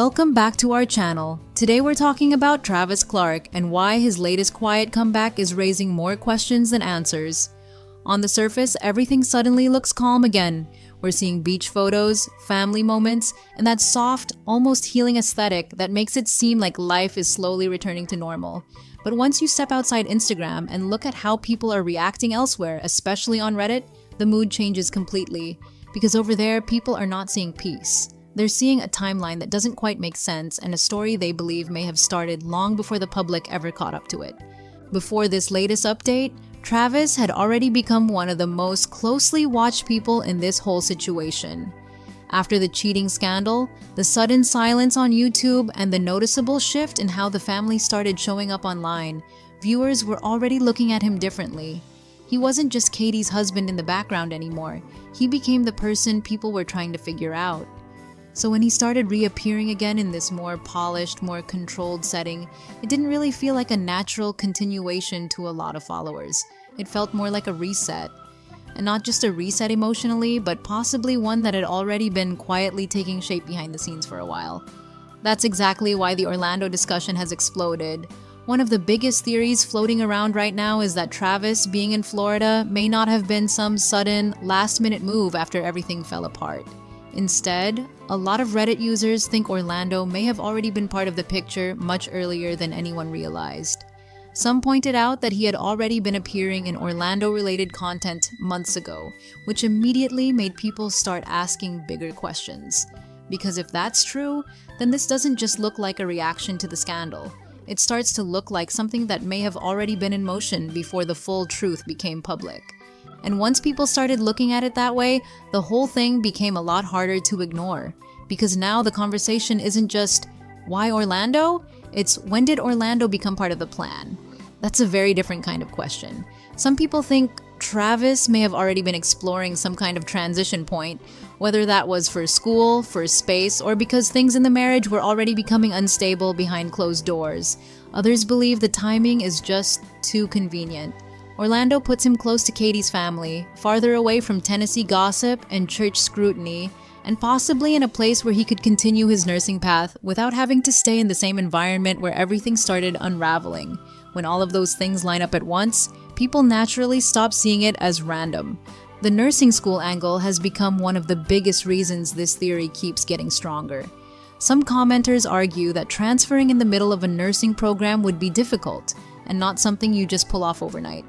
Welcome back to our channel. Today we're talking about Travis Clark and why his latest quiet comeback is raising more questions than answers. On the surface, everything suddenly looks calm again. We're seeing beach photos, family moments, and that soft, almost healing aesthetic that makes it seem like life is slowly returning to normal. But once you step outside Instagram and look at how people are reacting elsewhere, especially on Reddit, the mood changes completely. Because over there, people are not seeing peace. They're seeing a timeline that doesn't quite make sense and a story they believe may have started long before the public ever caught up to it. Before this latest update, Travis had already become one of the most closely watched people in this whole situation. After the cheating scandal, the sudden silence on YouTube, and the noticeable shift in how the family started showing up online, viewers were already looking at him differently. He wasn't just Katie's husband in the background anymore. He became the person people were trying to figure out. So when he started reappearing again in this more polished, more controlled setting, it didn't really feel like a natural continuation to a lot of followers. It felt more like a reset. And not just a reset emotionally, but possibly one that had already been quietly taking shape behind the scenes for a while. That's exactly why the Orlando discussion has exploded. One of the biggest theories floating around right now is that Travis, being in Florida, may not have been some sudden, last-minute move after everything fell apart. Instead, a lot of Reddit users think Orlando may have already been part of the picture much earlier than anyone realized. Some pointed out that he had already been appearing in Orlando-related content months ago, which immediately made people start asking bigger questions. Because if that's true, then this doesn't just look like a reaction to the scandal. It starts to look like something that may have already been in motion before the full truth became public. And once people started looking at it that way, the whole thing became a lot harder to ignore. Because now the conversation isn't just, why Orlando? It's, when did Orlando become part of the plan? That's a very different kind of question. Some people think Travis may have already been exploring some kind of transition point, whether that was for school, for space, or because things in the marriage were already becoming unstable behind closed doors. Others believe the timing is just too convenient. Orlando puts him close to Katie's family, farther away from Tennessee gossip and church scrutiny, and possibly in a place where he could continue his nursing path without having to stay in the same environment where everything started unraveling. When all of those things line up at once, people naturally stop seeing it as random. The nursing school angle has become one of the biggest reasons this theory keeps getting stronger. Some commenters argue that transferring in the middle of a nursing program would be difficult, and not something you just pull off overnight.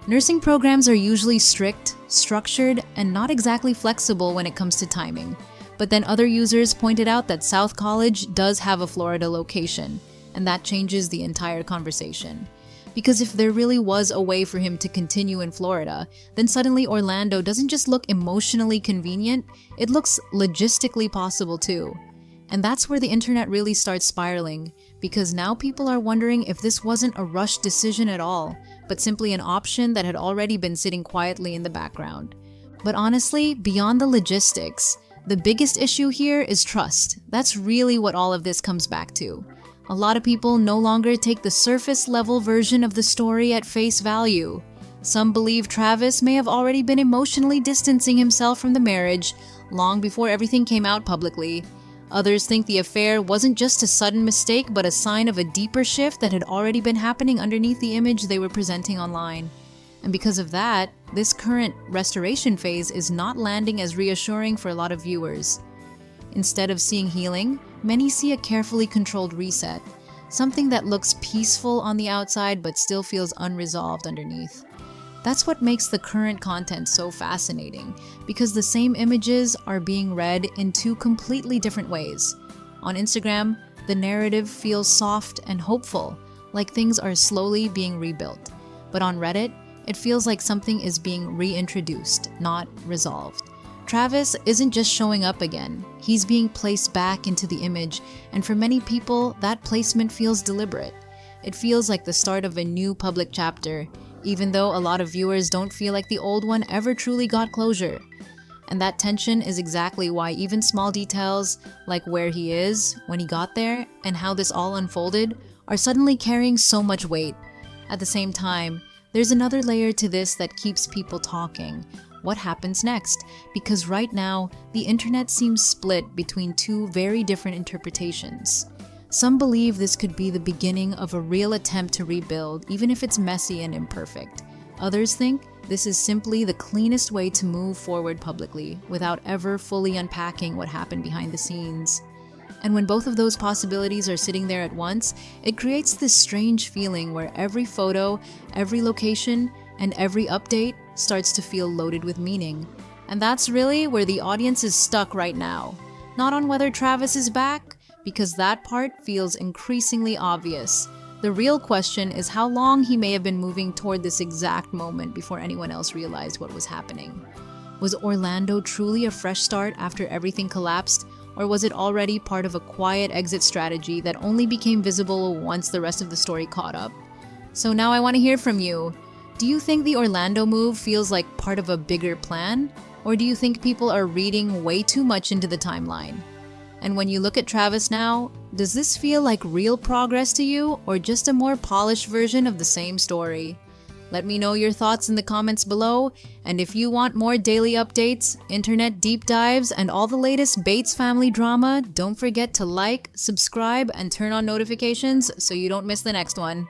Nursing programs are usually strict, structured, and not exactly flexible when it comes to timing. But then other users pointed out that South College does have a Florida location, and that changes the entire conversation. Because if there really was a way for him to continue in Florida, then suddenly Orlando doesn't just look emotionally convenient, it looks logistically possible too. And that's where the internet really starts spiraling, because now people are wondering if this wasn't a rushed decision at all, but simply an option that had already been sitting quietly in the background. But honestly, beyond the logistics, the biggest issue here is trust. That's really what all of this comes back to. A lot of people no longer take the surface-level version of the story at face value. Some believe Travis may have already been emotionally distancing himself from the marriage long before everything came out publicly. Others think the affair wasn't just a sudden mistake, but a sign of a deeper shift that had already been happening underneath the image they were presenting online. And because of that, this current restoration phase is not landing as reassuring for a lot of viewers. Instead of seeing healing, many see a carefully controlled reset, something that looks peaceful on the outside but still feels unresolved underneath. That's what makes the current content so fascinating, because the same images are being read in two completely different ways. On Instagram, the narrative feels soft and hopeful, like things are slowly being rebuilt. But on Reddit, it feels like something is being reintroduced, not resolved. Travis isn't just showing up again, he's being placed back into the image, and for many people, that placement feels deliberate. It feels like the start of a new public chapter, even though a lot of viewers don't feel like the old one ever truly got closure. And that tension is exactly why even small details, like where he is, when he got there, and how this all unfolded, are suddenly carrying so much weight. At the same time, there's another layer to this that keeps people talking. what happens next? Because right now, the internet seems split between two very different interpretations. Some believe this could be the beginning of a real attempt to rebuild, even if it's messy and imperfect. Others think this is simply the cleanest way to move forward publicly, without ever fully unpacking what happened behind the scenes. And when both of those possibilities are sitting there at once, it creates this strange feeling where every photo, every location, and every update starts to feel loaded with meaning. And that's really where the audience is stuck right now. Not on whether Travis is back, because that part feels increasingly obvious. The real question is how long he may have been moving toward this exact moment before anyone else realized what was happening. Was Orlando truly a fresh start after everything collapsed? Or was it already part of a quiet exit strategy that only became visible once the rest of the story caught up? So now I want to hear from you. Do you think the Orlando move feels like part of a bigger plan? Or do you think people are reading way too much into the timeline? And when you look at Travis now, does this feel like real progress to you or just a more polished version of the same story? Let me know your thoughts in the comments below, and if you want more daily updates, internet deep dives, and all the latest Bates family drama, don't forget to like, subscribe, and turn on notifications so you don't miss the next one.